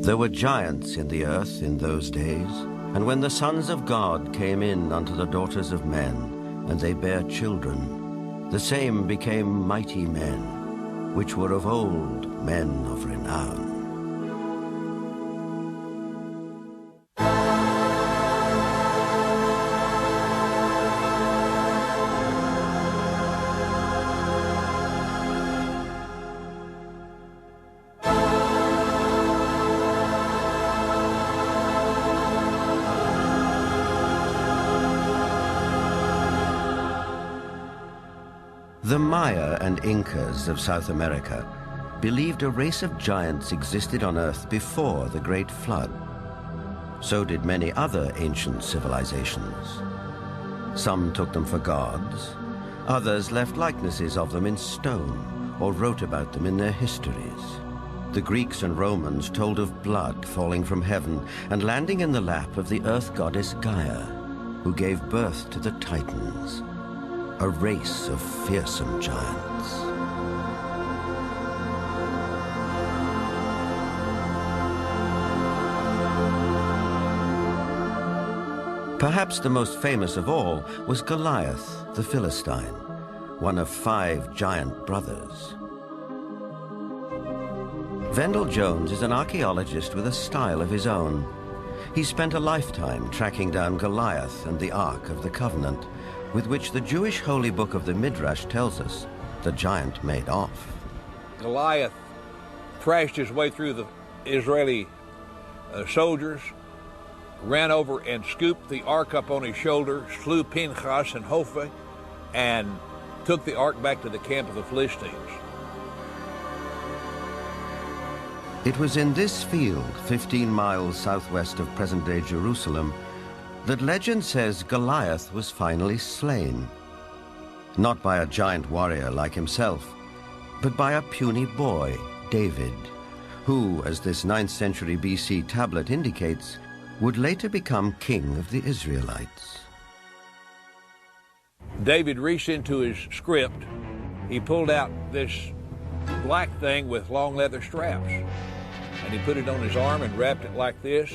There were giants in the earth in those days, and when the sons of God came in unto the daughters of men, and they bare children, the same became mighty men, which were of old men of renown. The Maya and Incas of South America believed a race of giants existed on Earth before the Great Flood. So did many other ancient civilizations. Some took them for gods, others left likenesses of them in stone or wrote about them in their histories. The Greeks and Romans told of blood falling from heaven and landing in the lap of the earth goddess Gaia, who gave birth to the Titans, a race of fearsome giants. Perhaps the most famous of all was Goliath, the Philistine, one of 5 giant brothers. Vendell Jones is an archaeologist with a style of his own. He spent a lifetime tracking down Goliath and the Ark of the Covenant, with which the Jewish holy book of the Midrash tells us the giant made off. Goliath thrashed his way through the Israeli soldiers, ran over and scooped the ark up on his shoulder, slew Pinchas and Hophni, and took the ark back to the camp of the Philistines. It was in this field, 15 miles southwest of present-day Jerusalem, that legend says Goliath was finally slain. Not by a giant warrior like himself, but by a puny boy, David, who, as this 9th century BC tablet indicates, would later become king of the Israelites. David reached into his script. He pulled out this black thing with long leather straps, and he put it on his arm and wrapped it like this,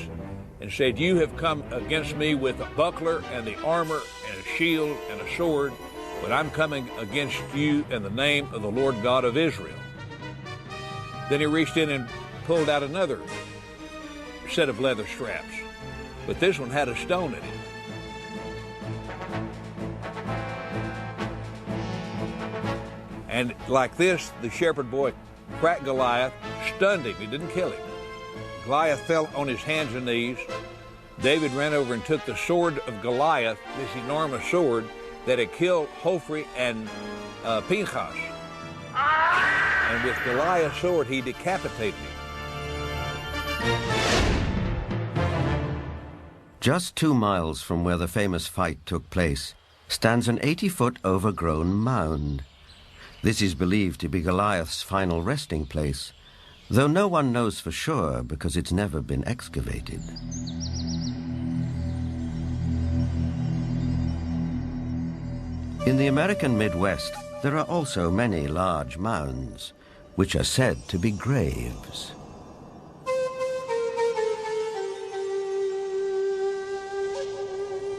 and said, "You have come against me with a buckler and the armor and a shield and a sword, but I'm coming against you in the name of the Lord God of Israel." Then he reached in and pulled out another set of leather straps, but this one had a stone in it. And like this, the shepherd boy cracked Goliath, stunned him. He didn't kill him. Goliath fell on his hands and knees. David ran over and took the sword of Goliath, this enormous sword that had killed Hophni and Pinchas. And with Goliath's sword, he decapitated him. Just 2 miles from where the famous fight took place stands an 80-foot overgrown mound. This is believed to be Goliath's final resting place, though no one knows for sure because it's never been excavated. In the American Midwest, there are also many large mounds, which are said to be graves.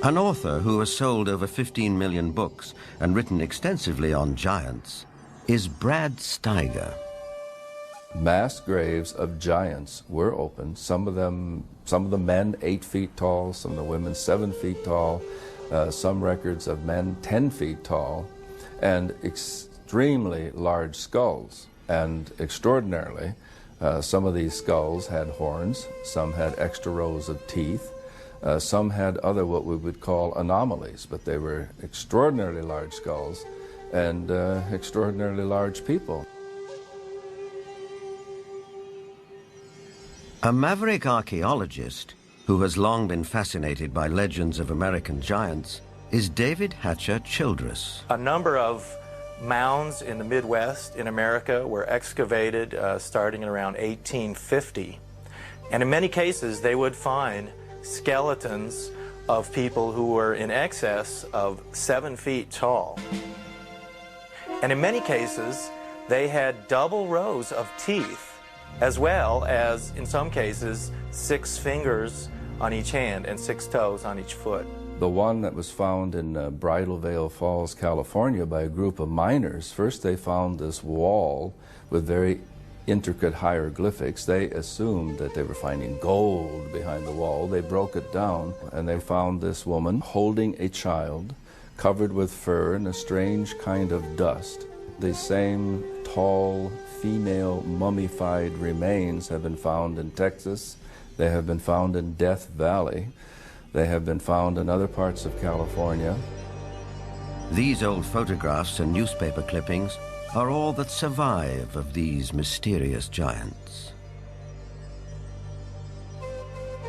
An author who has sold over 15 million books and written extensively on giants is Brad Steiger. Mass graves of giants were opened. Some of the men 8 feet tall, some of the women 7 feet tall, some records of men 10 feet tall, and extremely large skulls. And extraordinarily, some of these skulls had horns, some had extra rows of teeth, some had other what we would call anomalies, but they were extraordinarily large skulls and extraordinarily large people. A maverick archaeologist who has long been fascinated by legends of American giants is David Hatcher Childress. A number of mounds in the Midwest in America were excavated starting in around 1850. And in many cases, they would find skeletons of people who were in excess of 7 feet tall. And in many cases, they had double rows of teeth as well as, in some cases, 6 fingers on each hand and 6 toes on each foot. The one that was found in Bridal Veil Falls, California by a group of miners, first they found this wall with very intricate hieroglyphics. They assumed that they were finding gold behind the wall. They broke it down and they found this woman holding a child covered with fur and a strange kind of dust. The same tall female mummified remains have been found in Texas. They have been found in Death Valley. They have been found in other parts of California. These old photographs and newspaper clippings are all that survive of these mysterious giants.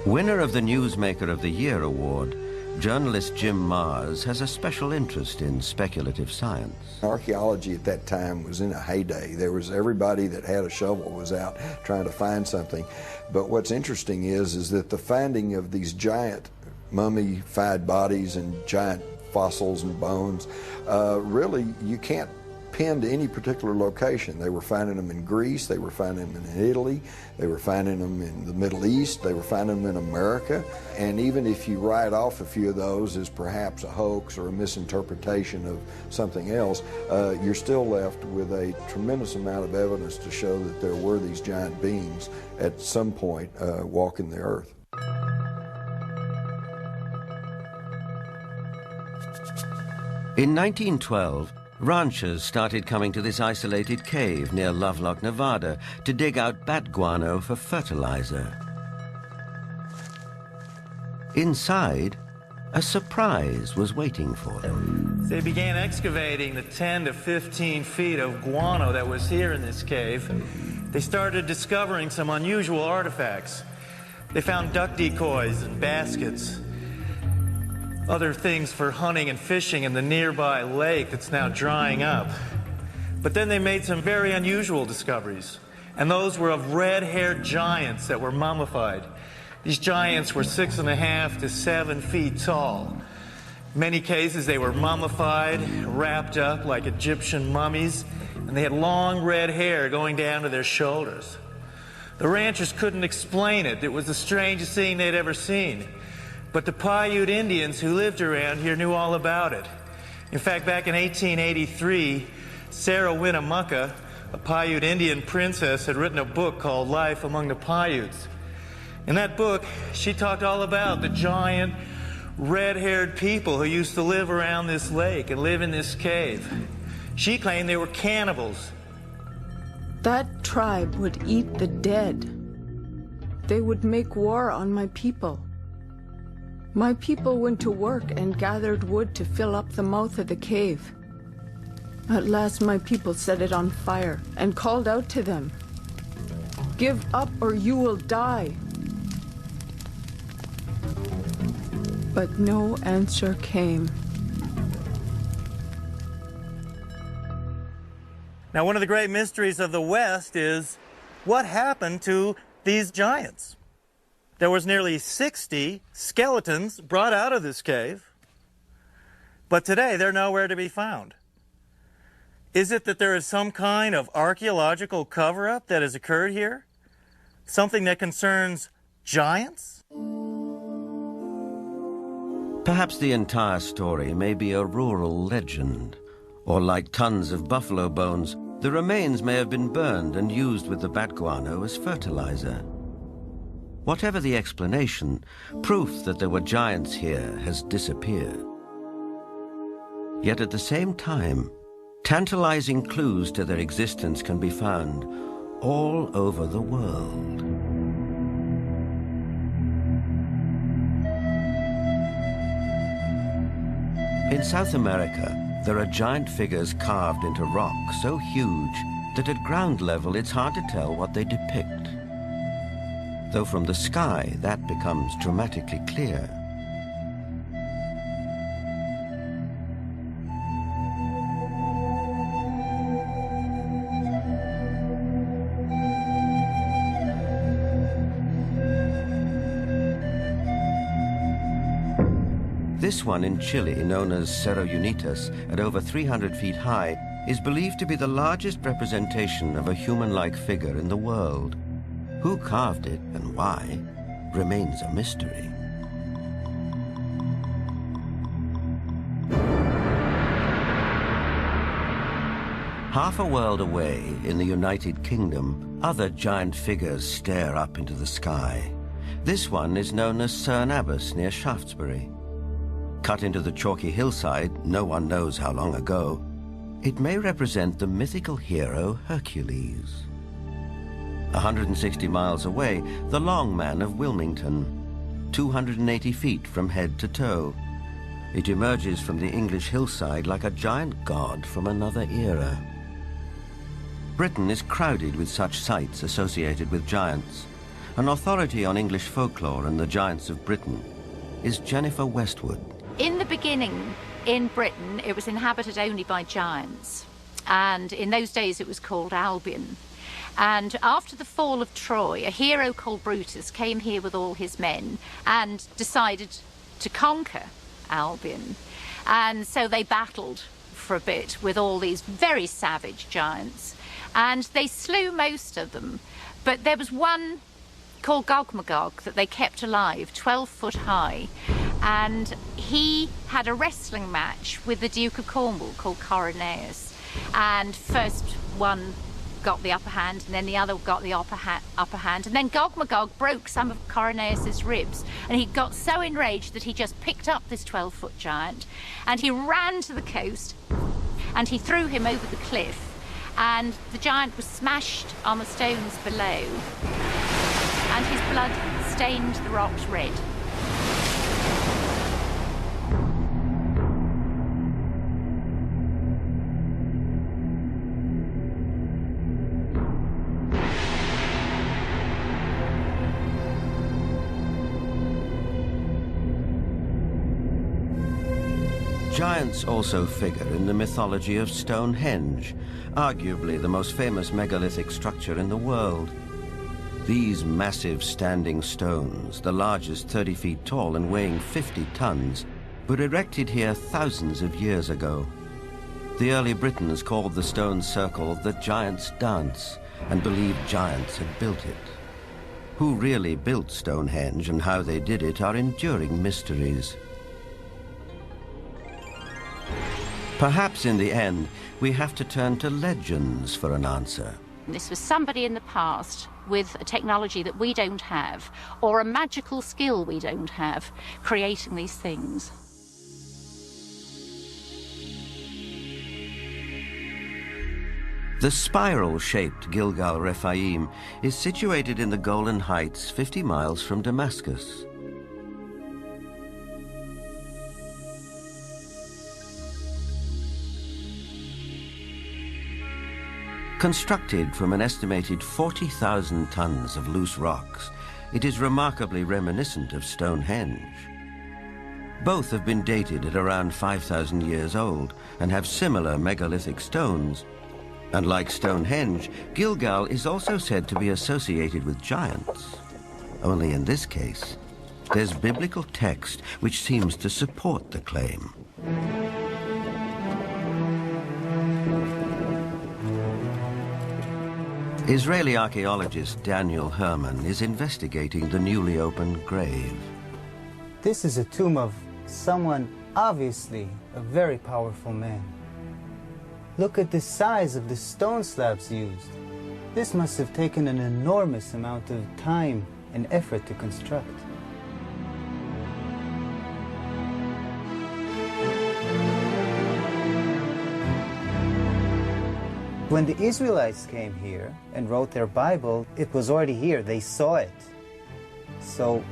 Winner of the Newsmaker of the Year award, journalist Jim Mars has a special interest in speculative science. Archaeology at that time was in a heyday. There was everybody that had a shovel was out trying to find something. But what's interesting is that the finding of these giant mummified bodies and giant fossils and bones, really you can't pin to any particular location. They were finding them in Greece, they were finding them in Italy, they were finding them in the Middle East, they were finding them in America. And even if you write off a few of those as perhaps a hoax or a misinterpretation of something else, you're still left with a tremendous amount of evidence to show that there were these giant beings at some point walking the earth. In 1912, ranchers started coming to this isolated cave near Lovelock, Nevada, to dig out bat guano for fertilizer. Inside, a surprise was waiting for them. They began excavating the 10 to 15 feet of guano that was here in this cave. They started discovering some unusual artifacts. They found duck decoys and baskets, other things for hunting and fishing in the nearby lake that's now drying up. But then they made some very unusual discoveries, and those were of red-haired giants that were mummified. These giants were 6.5 to 7 feet tall. In many cases, they were mummified, wrapped up like Egyptian mummies, and they had long red hair going down to their shoulders. The ranchers couldn't explain it. It was the strangest thing they'd ever seen. But the Paiute Indians who lived around here knew all about it. In fact, back in 1883, Sarah Winnemucca, a Paiute Indian princess, had written a book called Life Among the Paiutes. In that book, she talked all about the giant, red-haired people who used to live around this lake and live in this cave. She claimed they were cannibals. That tribe would eat the dead. They would make war on my people. My people went to work and gathered wood to fill up the mouth of the cave. At last my people set it on fire and called out to them, "Give up or you will die." But no answer came. Now, one of the great mysteries of the West is what happened to these giants? There was nearly 60 skeletons brought out of this cave, but today they're nowhere to be found. Is it that there is some kind of archaeological cover-up that has occurred here? Something that concerns giants? Perhaps the entire story may be a rural legend, or like tons of buffalo bones, the remains may have been burned and used with the bat guano as fertilizer. Whatever the explanation, proof that there were giants here has disappeared. Yet at the same time, tantalizing clues to their existence can be found all over the world. In South America, there are giant figures carved into rock so huge that at ground level it's hard to tell what they depict. Though from the sky, that becomes dramatically clear. This one in Chile, known as Cerro Unitas, at over 300 feet high, is believed to be the largest representation of a human-like figure in the world. Who carved it and why remains a mystery. Half a world away, in the United Kingdom, other giant figures stare up into the sky. This one is known as Cerne Abbas near Shaftesbury. Cut into the chalky hillside, no one knows how long ago, it may represent the mythical hero Hercules. 160 miles away, the Long Man of Wilmington, 280 feet from head to toe. It emerges from the English hillside like a giant god from another era. Britain is crowded with such sites associated with giants. An authority on English folklore and the giants of Britain is Jennifer Westwood. In the beginning, in Britain, it was inhabited only by giants. And in those days, it was called Albion. And after the fall of Troy, a hero called Brutus came here with all his men and decided to conquer Albion. And so they battled for a bit with all these very savage giants. And they slew most of them. But there was one called Gog-Magog that they kept alive, 12 foot high. And he had a wrestling match with the Duke of Cornwall called Coroneus. And first one got the upper hand, and then the other got the upper hand. And then Gog-Magog broke some of Coroneus's ribs, and he got so enraged that he just picked up this 12-foot giant, and he ran to the coast, and he threw him over the cliff. And the giant was smashed on the stones below, and his blood stained the rocks red. Giants also figure in the mythology of Stonehenge, arguably the most famous megalithic structure in the world. These massive standing stones, the largest 30 feet tall and weighing 50 tons, were erected here thousands of years ago. The early Britons called the stone circle the Giant's Dance and believed giants had built it. Who really built Stonehenge and how they did it are enduring mysteries. Perhaps in the end, we have to turn to legends for an answer. This was somebody in the past with a technology that we don't have, or a magical skill we don't have, creating these things. The spiral-shaped Gilgal Rephaim is situated in the Golan Heights, 50 miles from Damascus. Constructed from an estimated 40,000 tons of loose rocks, it is remarkably reminiscent of Stonehenge. Both have been dated at around 5,000 years old and have similar megalithic stones. And like Stonehenge, Gilgal is also said to be associated with giants. Only in this case, there's biblical text which seems to support the claim. Israeli archaeologist Daniel Herman is investigating the newly opened grave. This is a tomb of someone obviously a very powerful man. Look at the size of the stone slabs used. This must have taken an enormous amount of time and effort to construct. When the Israelites came here and wrote their Bible, it was already here. They saw it. So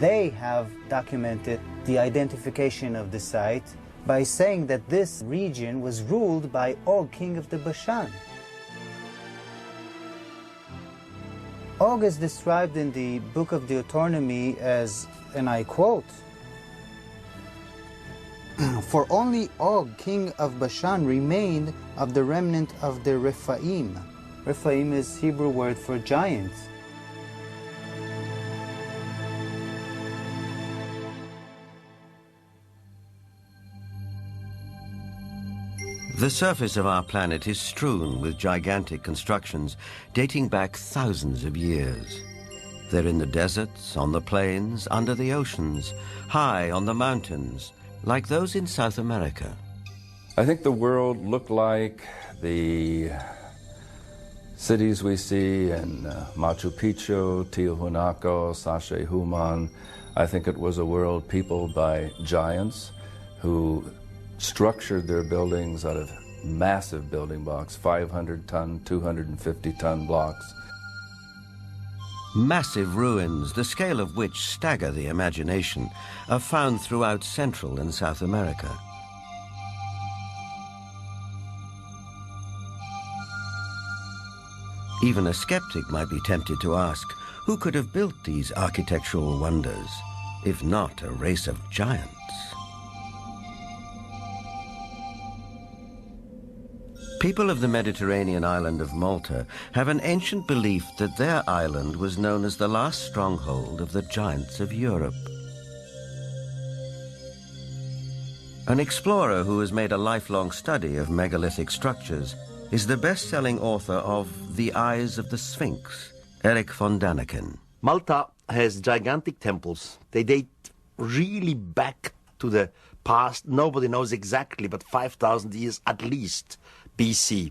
they have documented the identification of the site by saying that this region was ruled by Og, king of the Bashan. Og is described in the book of Deuteronomy as, and I quote, "For only Og, king of Bashan, remained of the remnant of the Rephaim." Rephaim is Hebrew word for giants. The surface of our planet is strewn with gigantic constructions dating back thousands of years. They're in the deserts, on the plains, under the oceans, high on the mountains, like those in South America. I think the world looked like the cities we see in Machu Picchu, Tiahuanaco, Sacsayhuaman. I think it was a world peopled by giants who structured their buildings out of massive building blocks, 500-ton, 250-ton blocks. Massive ruins, the scale of which stagger the imagination, are found throughout Central and South America. Even a skeptic might be tempted to ask, who could have built these architectural wonders, if not a race of giants? People of the Mediterranean island of Malta have an ancient belief that their island was known as the last stronghold of the giants of Europe. An explorer who has made a lifelong study of megalithic structures is the best-selling author of The Eyes of the Sphinx, Eric von Daniken. Malta has gigantic temples. They date really back to the past. Nobody knows exactly, but 5,000 years at least BC.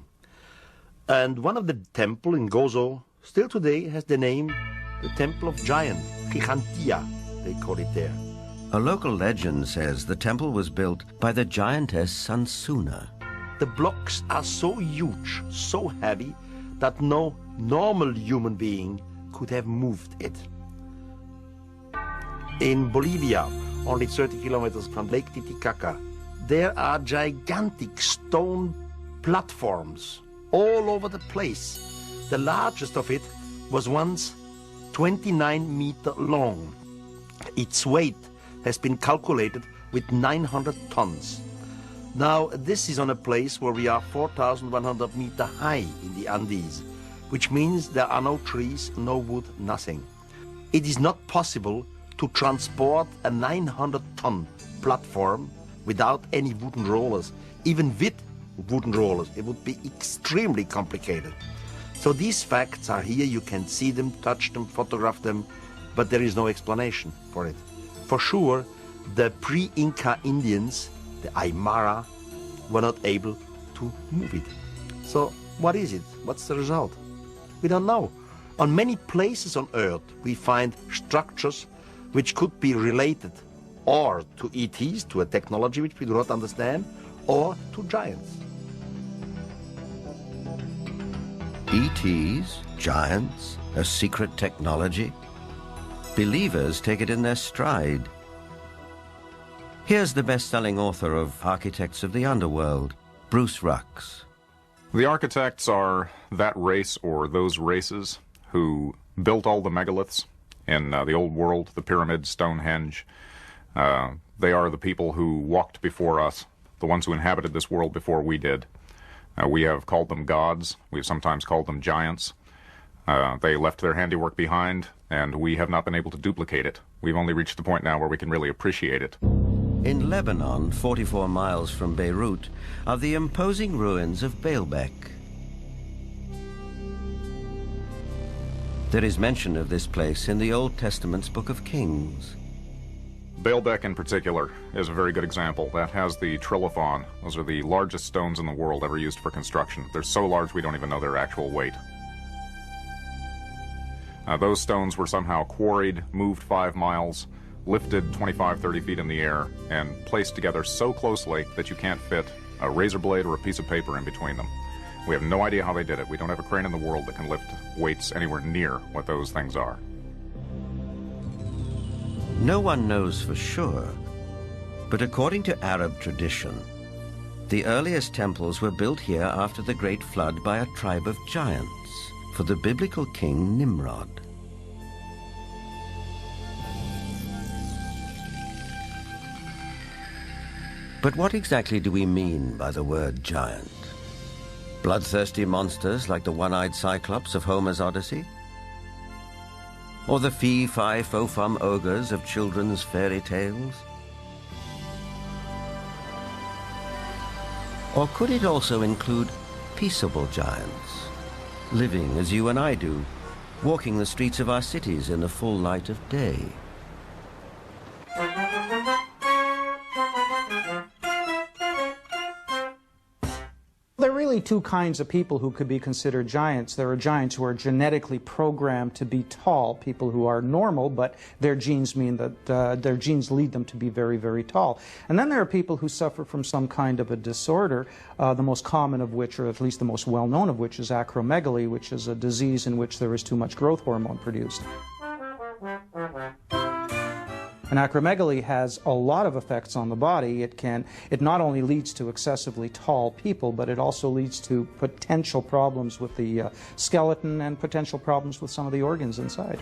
And one of the temple in Gozo still today has the name the Temple of Giant, Gigantia, they call it there. A local legend says the temple was built by the giantess Sansuna. The blocks are so huge, so heavy, that no normal human being could have moved it. In Bolivia, only 30 kilometers from Lake Titicaca, there are gigantic stone platforms all over the place. The largest of it was once 29 meters long. Its weight has been calculated with 900 tons. Now, this is on a place where we are 4,100 meters high in the Andes, which means there are no trees, no wood, nothing. It is not possible to transport a 900-ton platform without any wooden rollers. Even with wooden rollers, it would be extremely complicated. So these facts are here. You can see them, touch them, photograph them, but there is no explanation for it. For sure, the pre-Inca Indians, the Aymara, were not able to move it. So what is it? What's the result? We don't know. On many places on Earth, we find structures which could be related or to ETs, to a technology which we do not understand, or to giants. ETs, giants, a secret technology? Believers take it in their stride. Here's the best-selling author of Architects of the Underworld, Bruce Rux. The architects are that race or those races who built all the megaliths in the old world, the pyramids, Stonehenge. They are the people who walked before us, the ones who inhabited this world before we did. We have called them gods. We've sometimes called them giants. They left their handiwork behind, and we have not been able to duplicate it. We've only reached the point now where we can really appreciate it. In Lebanon, 44 miles from Beirut, are the imposing ruins of Baalbek. There is mention of this place in the Old Testament's Book of Kings. Baalbek in particular is a very good example. That has the trilithon. Those are the largest stones in the world ever used for construction. They're so large we don't even know their actual weight. Those stones were somehow quarried, moved 5 miles, lifted 25, 30 feet in the air, and placed together so closely that you can't fit a razor blade or a piece of paper in between them. We have no idea how they did it. We don't have a crane in the world that can lift weights anywhere near what those things are. No one knows for sure, but according to Arab tradition, the earliest temples were built here after the Great Flood by a tribe of giants for the biblical king Nimrod. But what exactly do we mean by the word giant? Bloodthirsty monsters like the one-eyed Cyclops of Homer's Odyssey? Or the fee-fi-fo-fum ogres of children's fairy tales? Or could it also include peaceable giants, living as you and I do, walking the streets of our cities in the full light of day. There are really two kinds of people who could be considered giants. There are giants who are genetically programmed to be tall, people who are normal, but their genes mean that their genes lead them to be very, very tall. And then there are people who suffer from some kind of a disorder, the most common of which, or at least the most well-known of which, is acromegaly, which is a disease in which there is too much growth hormone produced. And acromegaly has a lot of effects on the body. It not only leads to excessively tall people, but it also leads to potential problems with the skeleton and potential problems with some of the organs inside.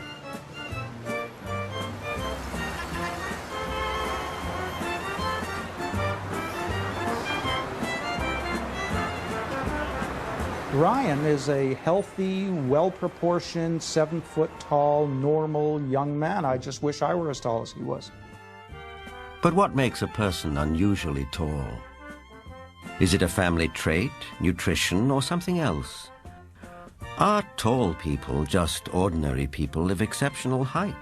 Ryan is a healthy, well-proportioned, 7-foot-tall, normal young man. I just wish I were as tall as he was. But what makes a person unusually tall? Is it a family trait, nutrition, or something else? Are tall people just ordinary people of exceptional height?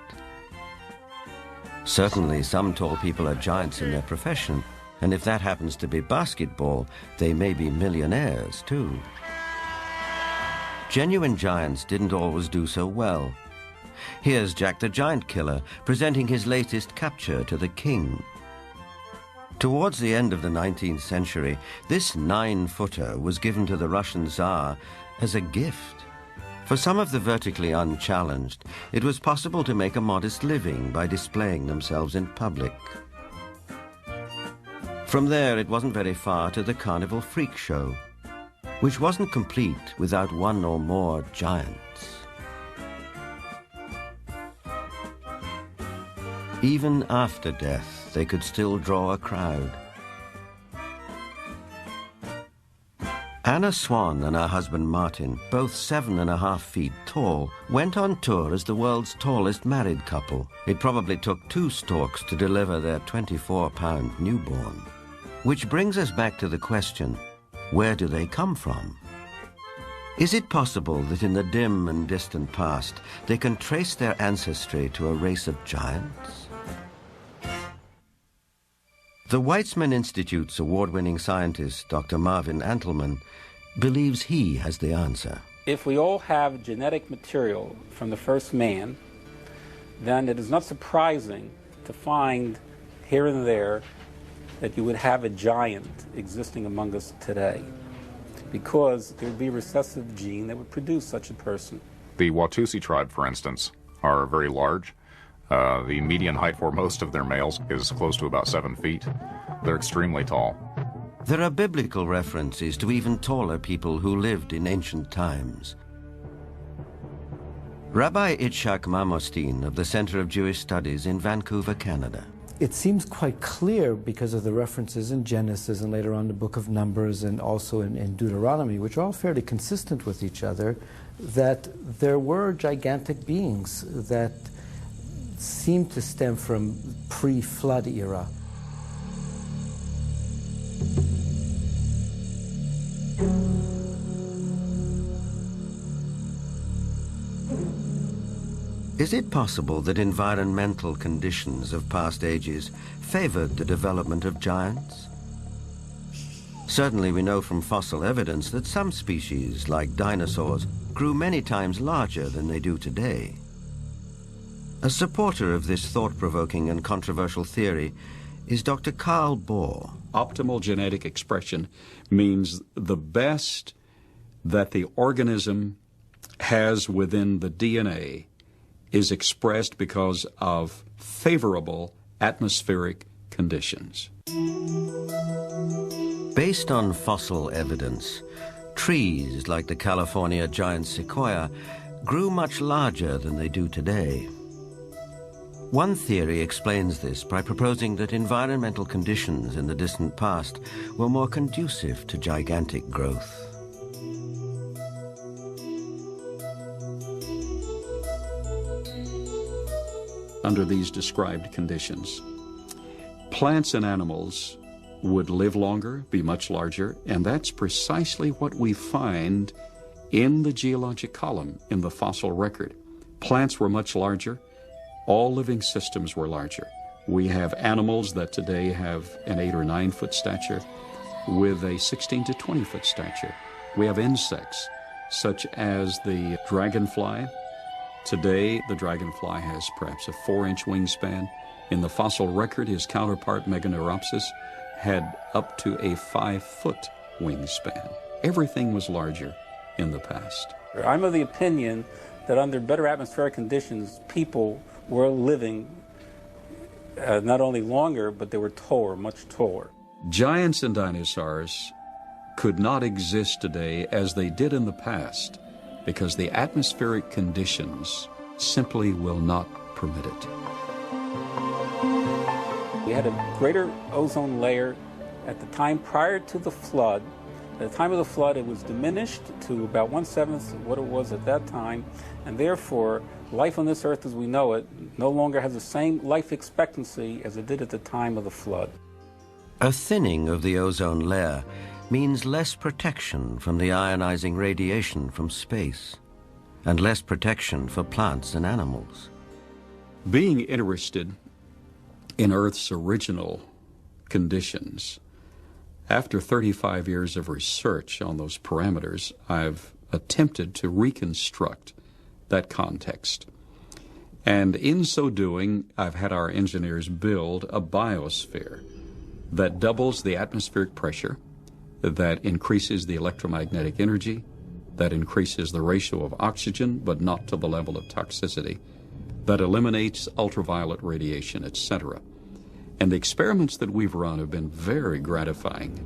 Certainly some tall people are giants in their profession, and if that happens to be basketball, they may be millionaires too. Genuine giants didn't always do so well. Here's Jack the Giant Killer presenting his latest capture to the king. Towards the end of the 19th century, this 9-footer was given to the Russian Tsar as a gift. For some of the vertically unchallenged, it was possible to make a modest living by displaying themselves in public. From there, it wasn't very far to the Carnival Freak Show, which wasn't complete without one or more giants. Even after death, they could still draw a crowd. Anna Swan and her husband Martin, both 7.5 feet tall, went on tour as the world's tallest married couple. It probably took 2 storks to deliver their 24-pound newborn. Which brings us back to the question, where do they come from? Is it possible that in the dim and distant past, they can trace their ancestry to a race of giants? The Weizmann Institute's award-winning scientist, Dr. Marvin Antelman, believes he has the answer. If we all have genetic material from the first man, then it is not surprising to find here and there that you would have a giant existing among us today, because there would be a recessive gene that would produce such a person. The Watusi tribe, for instance, are very large. The median height for most of their males is close to about 7 feet. They're extremely tall. There are biblical references to even taller people who lived in ancient times. Rabbi Itzhak Marmostin of the Center of Jewish Studies in Vancouver, Canada. It seems quite clear because of the references in Genesis and later on the book of Numbers and also in Deuteronomy, which are all fairly consistent with each other, that there were gigantic beings that seem to stem from pre-flood era. Is it possible that environmental conditions of past ages favored the development of giants? Certainly we know from fossil evidence that some species, like dinosaurs, grew many times larger than they do today. A supporter of this thought-provoking and controversial theory is Dr. Carl Bohr. Optimal genetic expression means the best that the organism has within the DNA is expressed because of favorable atmospheric conditions. Based on fossil evidence, trees like the California giant sequoia grew much larger than they do today. One theory explains this by proposing that environmental conditions in the distant past were more conducive to gigantic growth. Under these described conditions, plants and animals would live longer, be much larger, and that's precisely what we find in the geologic column in the fossil record. Plants were much larger. All living systems were larger. We have animals that today have an 8 or 9 foot stature with a 16 to 20 foot stature. We have insects such as the dragonfly. Today, the dragonfly has perhaps a 4-inch wingspan. In the fossil record, his counterpart, Meganeuropsis, had up to a 5-foot wingspan. Everything was larger in the past. I'm of the opinion that under better atmospheric conditions, people were living not only longer, but they were taller, much taller. Giants and dinosaurs could not exist today as they did in the past because the atmospheric conditions simply will not permit it. We had a greater ozone layer at the time prior to the flood. At the time of the flood, it was diminished to about 1/7 of what it was at that time, and therefore, life on this earth as we know it no longer has the same life expectancy as it did at the time of the flood. A thinning of the ozone layer means less protection from the ionizing radiation from space, and less protection for plants and animals. Being interested in Earth's original conditions, after 35 years of research on those parameters, I've attempted to reconstruct that context. And in so doing, I've had our engineers build a biosphere that doubles the atmospheric pressure, that increases the electromagnetic energy, that increases the ratio of oxygen, but not to the level of toxicity, that eliminates ultraviolet radiation, etc. And the experiments that we've run have been very gratifying.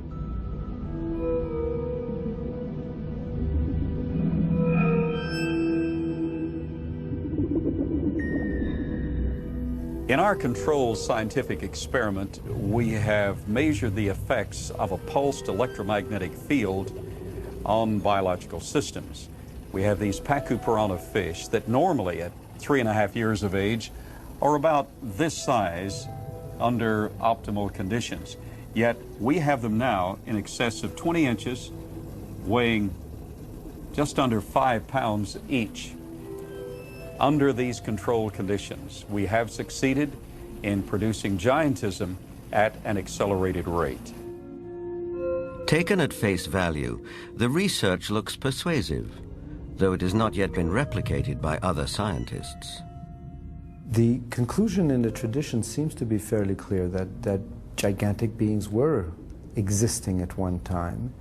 In our controlled scientific experiment, we have measured the effects of a pulsed electromagnetic field on biological systems. We have these Pachypiranha fish that normally at 3.5 years of age are about this size under optimal conditions. Yet we have them now in excess of 20 inches, weighing just under 5 pounds each. Under these controlled conditions, we have succeeded in producing giantism at an accelerated rate. Taken at face value, the research looks persuasive, though it has not yet been replicated by other scientists. The conclusion in the tradition seems to be fairly clear that gigantic beings were existing at one time,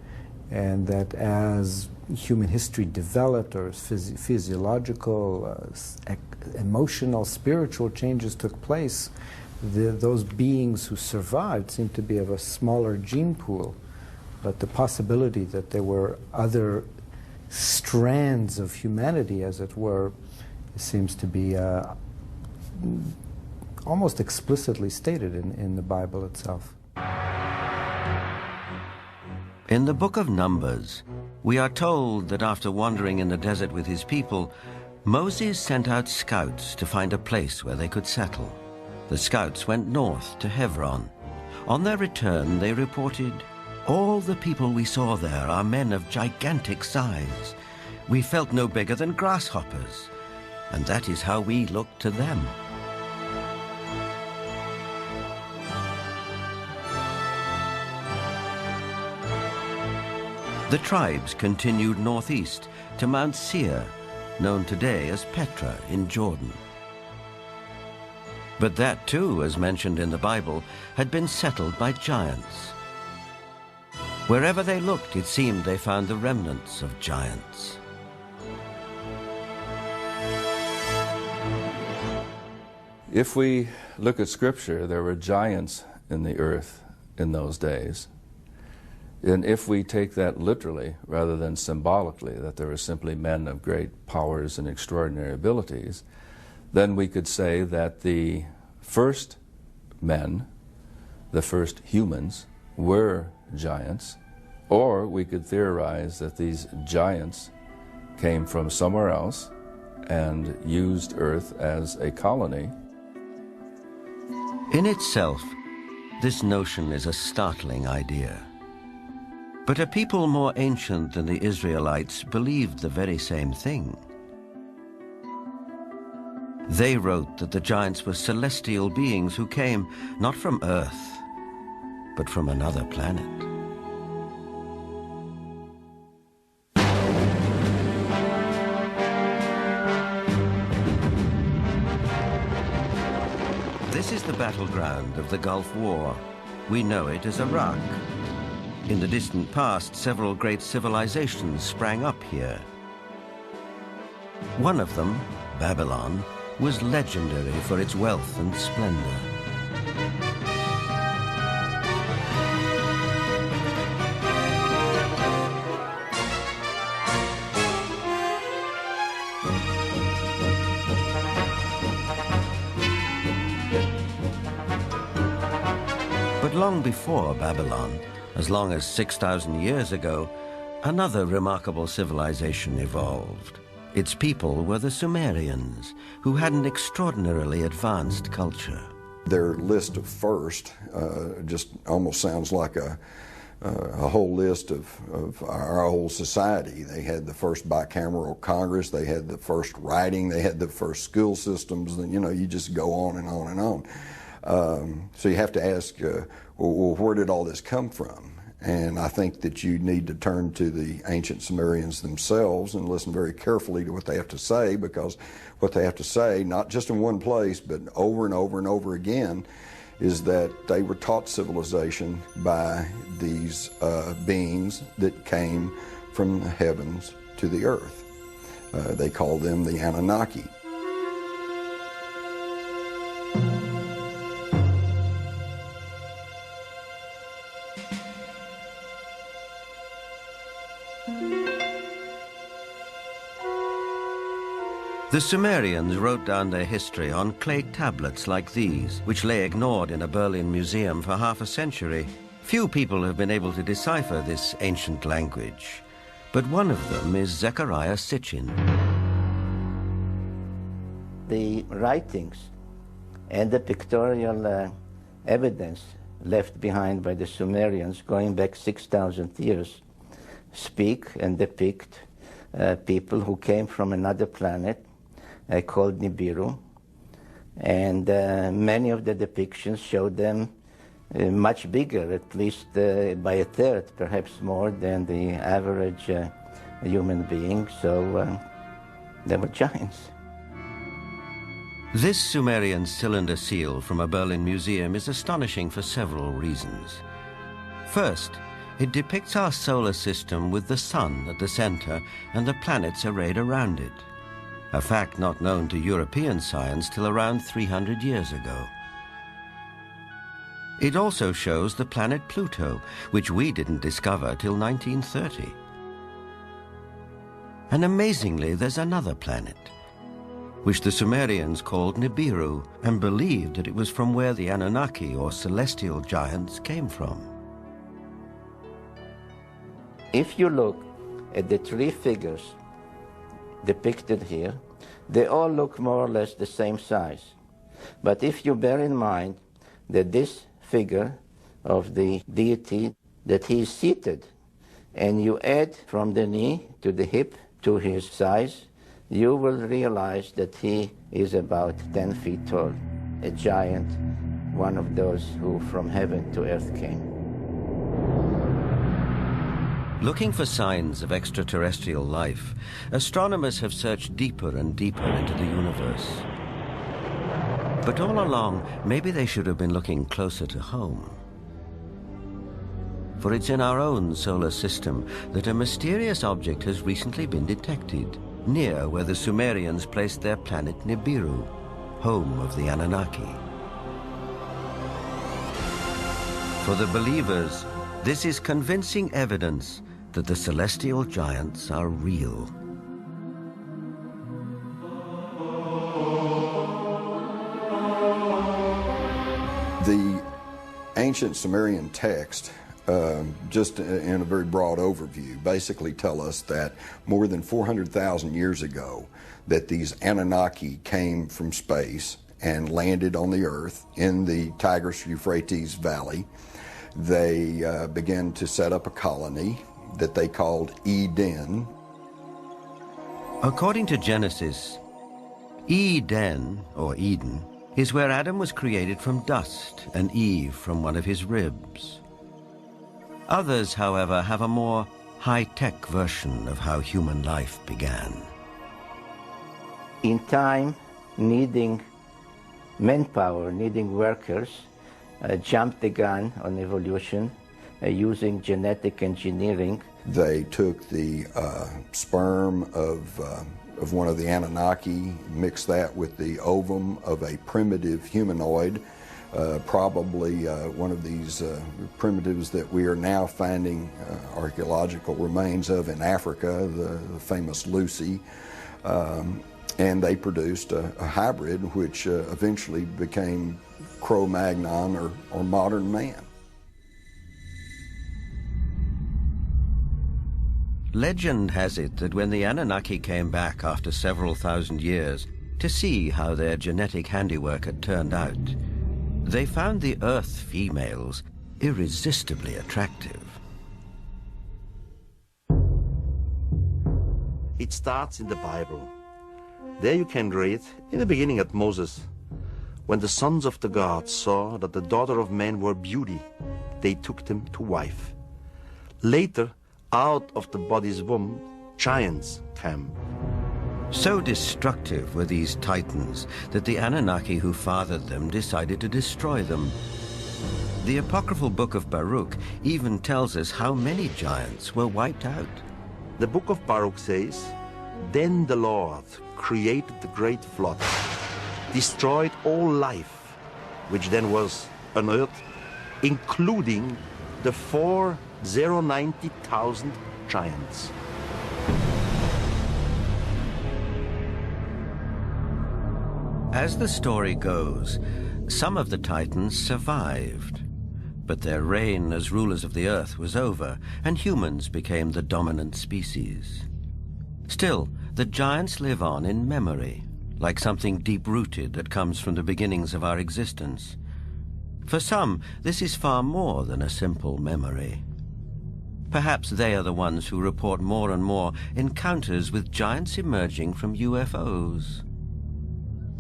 and that as human history developed, or physiological, emotional, spiritual changes took place, those beings who survived seemed to be of a smaller gene pool. But the possibility that there were other strands of humanity, as it were, seems to be almost explicitly stated in the Bible itself. In the book of Numbers, we are told that after wandering in the desert with his people, Moses sent out scouts to find a place where they could settle. The scouts went north to Hebron. On their return, they reported, "All the people we saw there are men of gigantic size. We felt no bigger than grasshoppers, and that is how we looked to them." The tribes continued northeast to Mount Seir, known today as Petra in Jordan. But that too, as mentioned in the Bible, had been settled by giants. Wherever they looked, it seemed they found the remnants of giants. If we look at Scripture, there were giants in the earth in those days. And if we take that literally rather than symbolically, that there were simply men of great powers and extraordinary abilities, then we could say that the first men, the first humans, were giants, or we could theorize that these giants came from somewhere else and used Earth as a colony. In itself, this notion is a startling idea. But a people more ancient than the Israelites believed the very same thing. They wrote that the giants were celestial beings who came not from Earth, but from another planet. This is the battleground of the Gulf War. We know it as Iraq. In the distant past, several great civilizations sprang up here. One of them, Babylon, was legendary for its wealth and splendor. But long before Babylon, as long as 6,000 years ago, another remarkable civilization evolved. Its people were the Sumerians, who had an extraordinarily advanced culture. Their list of first just almost sounds like a whole list of our whole society. They had the first bicameral Congress, they had the first writing, they had the first school systems, and you just go on and on and on. So you have to ask, well, where did all this come from? And I think that you need to turn to the ancient Sumerians themselves and listen very carefully to what they have to say, because what they have to say, not just in one place, but over and over and over again, is that they were taught civilization by these beings that came from the heavens to the earth. They call them the Anunnaki. The Sumerians wrote down their history on clay tablets like these, which lay ignored in a Berlin museum for half a century. Few people have been able to decipher this ancient language, but one of them is Zechariah Sitchin. The writings and the pictorial evidence left behind by the Sumerians going back 6,000 years speak and depict people who came from another planet called Nibiru, and many of the depictions show them much bigger, at least by a third, perhaps more than the average human being, so they were giants. This Sumerian cylinder seal from a Berlin museum is astonishing for several reasons. First, it depicts our solar system with the sun at the center and the planets arrayed around it, a fact not known to European science till around 300 years ago. It also shows the planet Pluto, which we didn't discover till 1930. And amazingly, there's another planet, which the Sumerians called Nibiru, and believed that it was from where the Anunnaki, or celestial giants, came from. If you look at the three figures depicted here, they all look more or less the same size. But if you bear in mind that this figure of the deity, that he is seated, and you add from the knee to the hip to his size, you will realize that he is about 10 feet tall, a giant, one of those who from heaven to earth came. Looking for signs of extraterrestrial life, astronomers have searched deeper and deeper into the universe. But all along, maybe they should have been looking closer to home. For it's in our own solar system that a mysterious object has recently been detected, near where the Sumerians placed their planet Nibiru, home of the Anunnaki. For the believers, this is convincing evidence that the celestial giants are real. The ancient Sumerian text, just in a very broad overview, basically tell us that more than 400,000 years ago, that these Anunnaki came from space and landed on the earth in the Tigris-Euphrates Valley. They began to set up a colony that they called Eden. According to Genesis, Eden, or Eden, is where Adam was created from dust and Eve from one of his ribs. Others, however, have a more high-tech version of how human life began. In time, needing manpower, needing workers, jumped the gun on evolution using genetic engineering. They took the sperm of one of the Anunnaki, mixed that with the ovum of a primitive humanoid, probably one of these primitives that we are now finding archaeological remains of in Africa, the famous Lucy. And they produced a hybrid which eventually became Cro-Magnon or modern man. Legend has it that when the Anunnaki came back after several thousand years to see how their genetic handiwork had turned out, they found the Earth females irresistibly attractive. It starts in the Bible. There you can read, in the beginning at Moses, when the sons of the gods saw that the daughter of man were beauty, they took them to wife. Later, out of the body's womb, giants came. So destructive were these titans that the Anunnaki who fathered them decided to destroy them. The apocryphal book of Baruch even tells us how many giants were wiped out. The book of Baruch says, "Then the Lord created the great flood, destroyed all life, which then was on earth, including the 490,000 giants." As the story goes, some of the Titans survived, but their reign as rulers of the earth was over, and humans became the dominant species. Still, the giants live on in memory, like something deep-rooted that comes from the beginnings of our existence. For some, this is far more than a simple memory. Perhaps they are the ones who report more and more encounters with giants emerging from UFOs.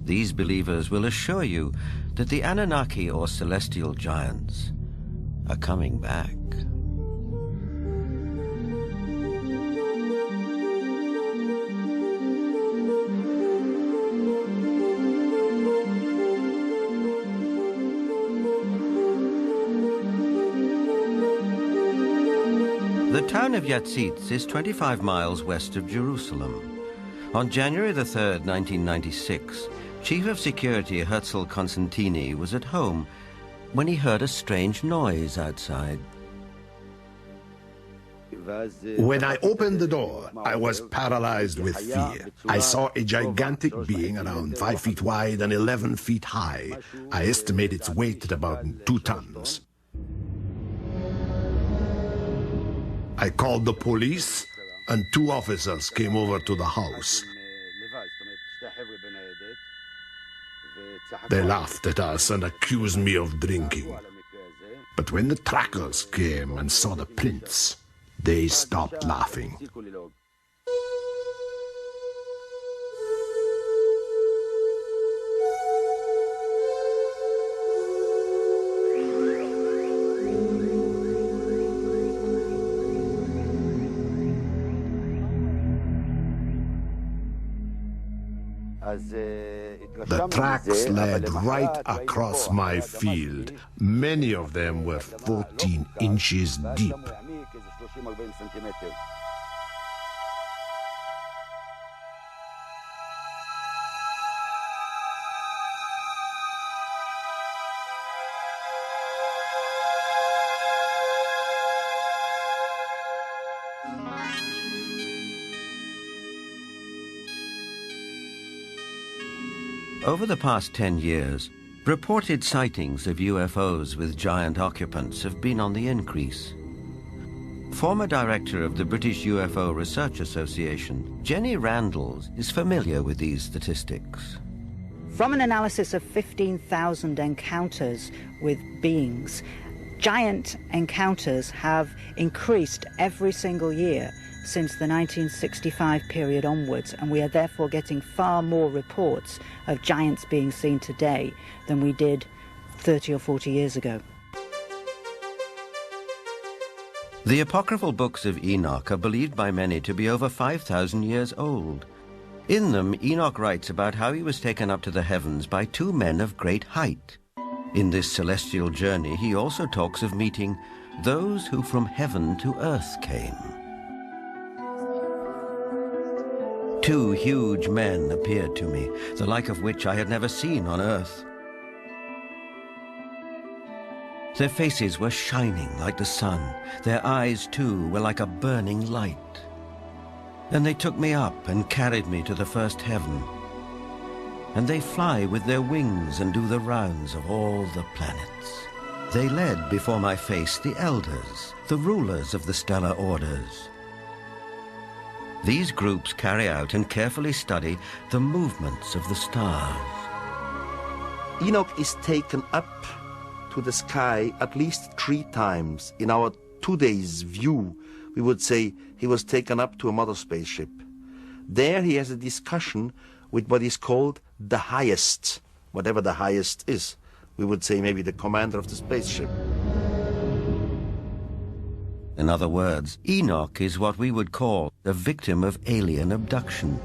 These believers will assure you that the Anunnaki or celestial giants are coming back. The town of Yatzitz is 25 miles west of Jerusalem. On January the 3rd, 1996, Chief of Security Herzl Constantini was at home when he heard a strange noise outside. When I opened the door, I was paralyzed with fear. I saw a gigantic being around 5 feet wide and 11 feet high. I estimate its weight at about 2 tons. I called the police, and 2 officers came over to the house. They laughed at us and accused me of drinking. But when the trackers came and saw the prints, they stopped laughing. The tracks led right across my field. Many of them were 14 inches deep. Over the past 10 years, reported sightings of UFOs with giant occupants have been on the increase. Former director of the British UFO Research Association, Jenny Randles, is familiar with these statistics. From an analysis of 15,000 encounters with beings, Giant encounters have increased every single year since the 1965 period onwards, and we are therefore getting far more reports of giants being seen today than we did 30 or 40 years ago. The apocryphal books of Enoch are believed by many to be over 5,000 years old. In them, Enoch writes about how he was taken up to the heavens by two men of great height. In this celestial journey, he also talks of meeting those who from heaven to earth came. Two huge men appeared to me, the like of which I had never seen on earth. Their faces were shining like the sun. Their eyes, too, were like a burning light. Then they took me up and carried me to the first heaven. And they fly with their wings and do the rounds of all the planets. They led before my face the elders, the rulers of the stellar orders. These groups carry out and carefully study the movements of the stars. Enoch is taken up to the sky at least 3 times. In our today's view, we would say he was taken up to a mother spaceship. There he has a discussion with what is called the highest, whatever the highest is. We would say maybe the commander of the spaceship. In other words, Enoch is what we would call a victim of alien abduction.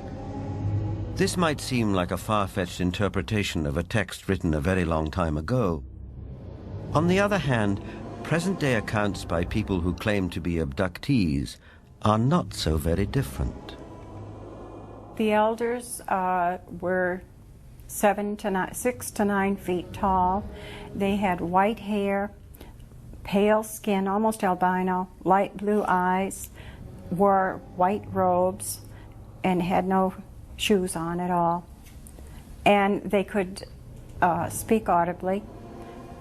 This might seem like a far-fetched interpretation of a text written a very long time ago. On the other hand, present-day accounts by people who claim to be abductees are not so very different. The elders were 6 to 9 feet tall. They had white hair, pale skin, almost albino, light blue eyes, wore white robes, and had no shoes on at all. And they could speak audibly,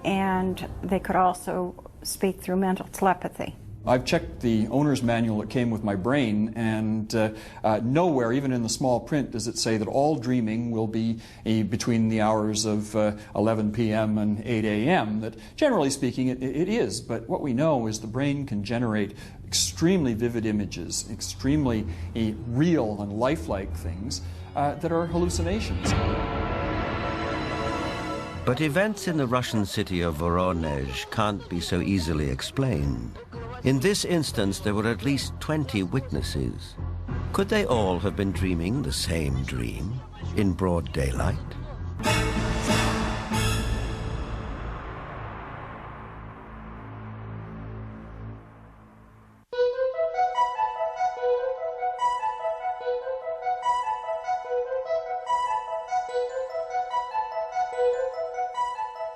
and they could also speak through mental telepathy. I've checked the owner's manual that came with my brain, and nowhere, even in the small print, does it say that all dreaming will be between the hours of 11 p.m. and 8 a.m. That, generally speaking, it is. But what we know is the brain can generate extremely vivid images, extremely real and lifelike things that are hallucinations. But events in the Russian city of Voronezh can't be so easily explained. In this instance, there were at least 20 witnesses. Could they all have been dreaming the same dream in broad daylight?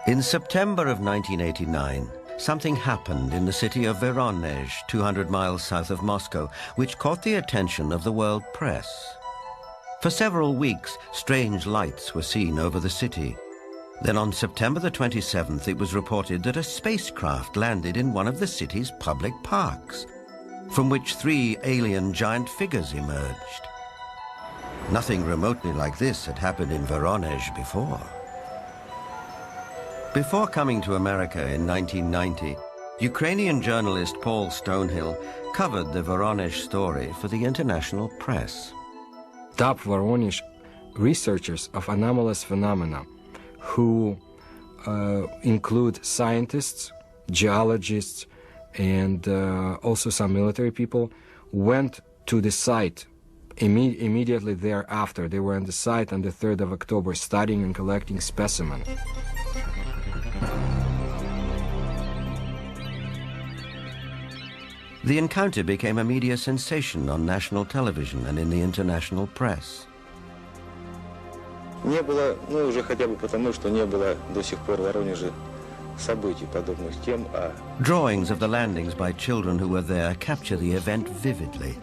In September of 1989, something happened in the city of Voronezh, 200 miles south of Moscow, which caught the attention of the world press. For several weeks, strange lights were seen over the city. Then on September the 27th, it was reported that a spacecraft landed in one of the city's public parks, from which 3 alien giant figures emerged. Nothing remotely like this had happened in Voronezh before. Before coming to America in 1990, Ukrainian journalist Paul Stonehill covered the Voronezh story for the international press. Top Voronezh researchers of anomalous phenomena who include scientists, geologists, and also some military people went to the site immediately thereafter. They were on the site on the 3rd of October studying and collecting specimens. The encounter became a media sensation on national television and in the international press. Не было, ну уже хотя бы потому, что не было до сих пор в Воронеже событий подобных тем, а... Drawings of the landings by children who were there capture the event vividly.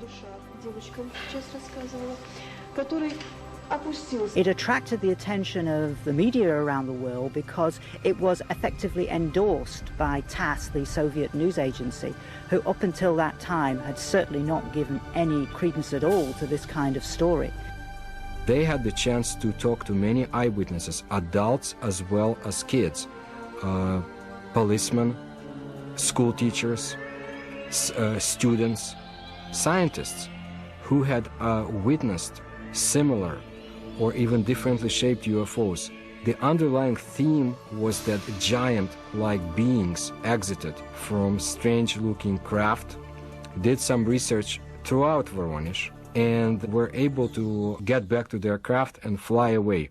It attracted the attention of the media around the world because it was effectively endorsed by TASS, the Soviet news agency, who up until that time had certainly not given any credence at all to this kind of story. They had the chance to talk to many eyewitnesses, adults as well as kids, policemen, school teachers, students, scientists who had witnessed similar or even differently shaped UFOs. The underlying theme was that giant-like beings exited from strange-looking craft, did some research throughout Voronezh, and were able to get back to their craft and fly away.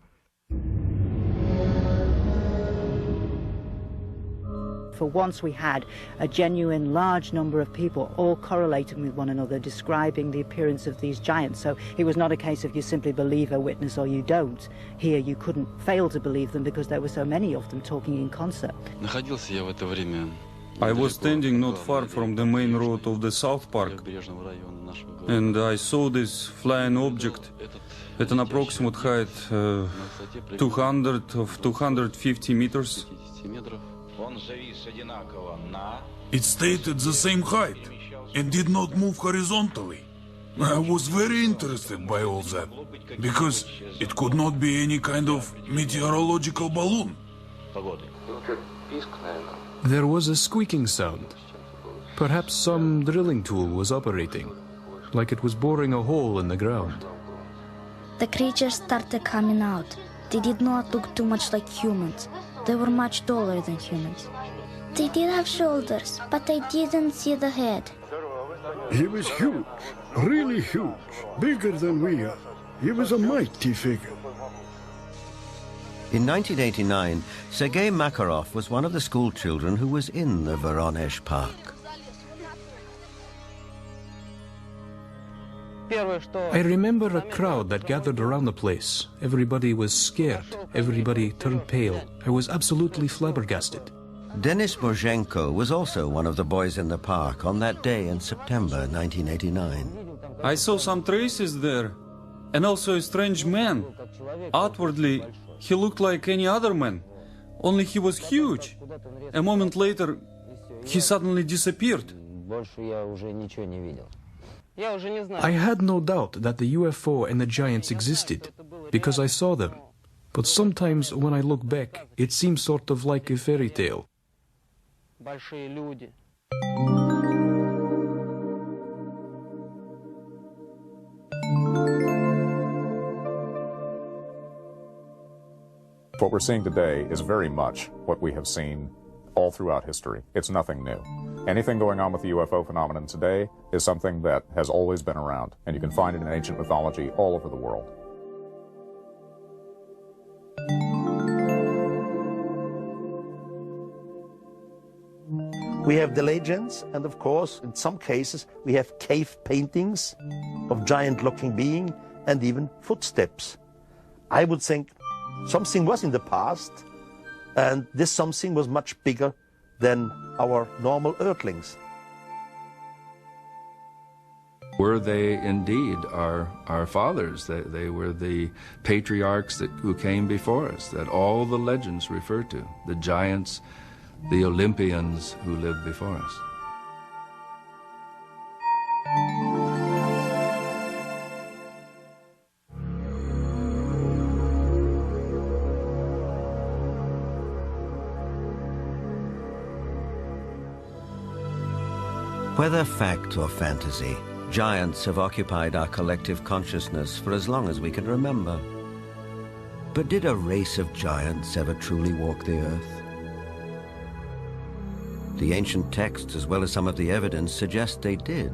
For once we had a genuine large number of people all correlating with one another, describing the appearance of these giants. So it was not a case of you simply believe a witness or you don't. Here you couldn't fail to believe them because there were so many of them talking in concert. I was standing not far from the main road of the South Park, and I saw this flying object at an approximate height 250 meters. It stayed at the same height and did not move horizontally. I was very interested by all that, because it could not be any kind of meteorological balloon. There was a squeaking sound. Perhaps some drilling tool was operating, like it was boring a hole in the ground. The creatures started coming out. They did not look too much like humans. They were much taller than humans. They did have shoulders, but I didn't see the head. He was huge, really huge, bigger than we are. He was a mighty figure. In 1989, Sergei Makarov was one of the school children who was in the Voronezh Park. I remember a crowd that gathered around the place. Everybody was scared. Everybody turned pale. I was absolutely flabbergasted. Denis Bozhenko was also one of the boys in the park on that day in September 1989. I saw some traces there, and also a strange man. Outwardly, he looked like any other man, only he was huge. A moment later, he suddenly disappeared. I had no doubt that the UFO and the giants existed, because I saw them. But sometimes when I look back, it seems sort of like a fairy tale. What we're seeing today is very much what we have seen all throughout history. It's nothing new. Anything going on with the UFO phenomenon today is something that has always been around, and you can find it in ancient mythology all over the world. We have the legends, and of course, in some cases, we have cave paintings of giant-looking being and even footsteps. I would think something was in the past, and this something was much bigger than our normal earthlings. Were they indeed our fathers? They were the patriarchs who came before us, that all the legends refer to, the giants, the Olympians who lived before us. Whether fact or fantasy, giants have occupied our collective consciousness for as long as we can remember. But did a race of giants ever truly walk the earth? The ancient texts, as well as some of the evidence, suggest they did.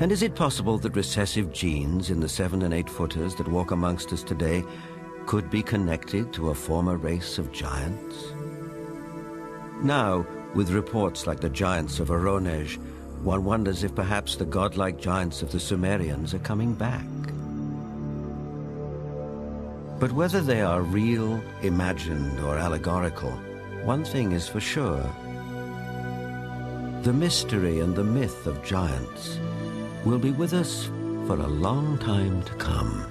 And is it possible that recessive genes in the 7- and 8-footers that walk amongst us today could be connected to a former race of giants? Now, with reports like the giants of Voronezh, one wonders if perhaps the godlike giants of the Sumerians are coming back. But whether they are real, imagined, or allegorical, one thing is for sure. The mystery and the myth of giants will be with us for a long time to come.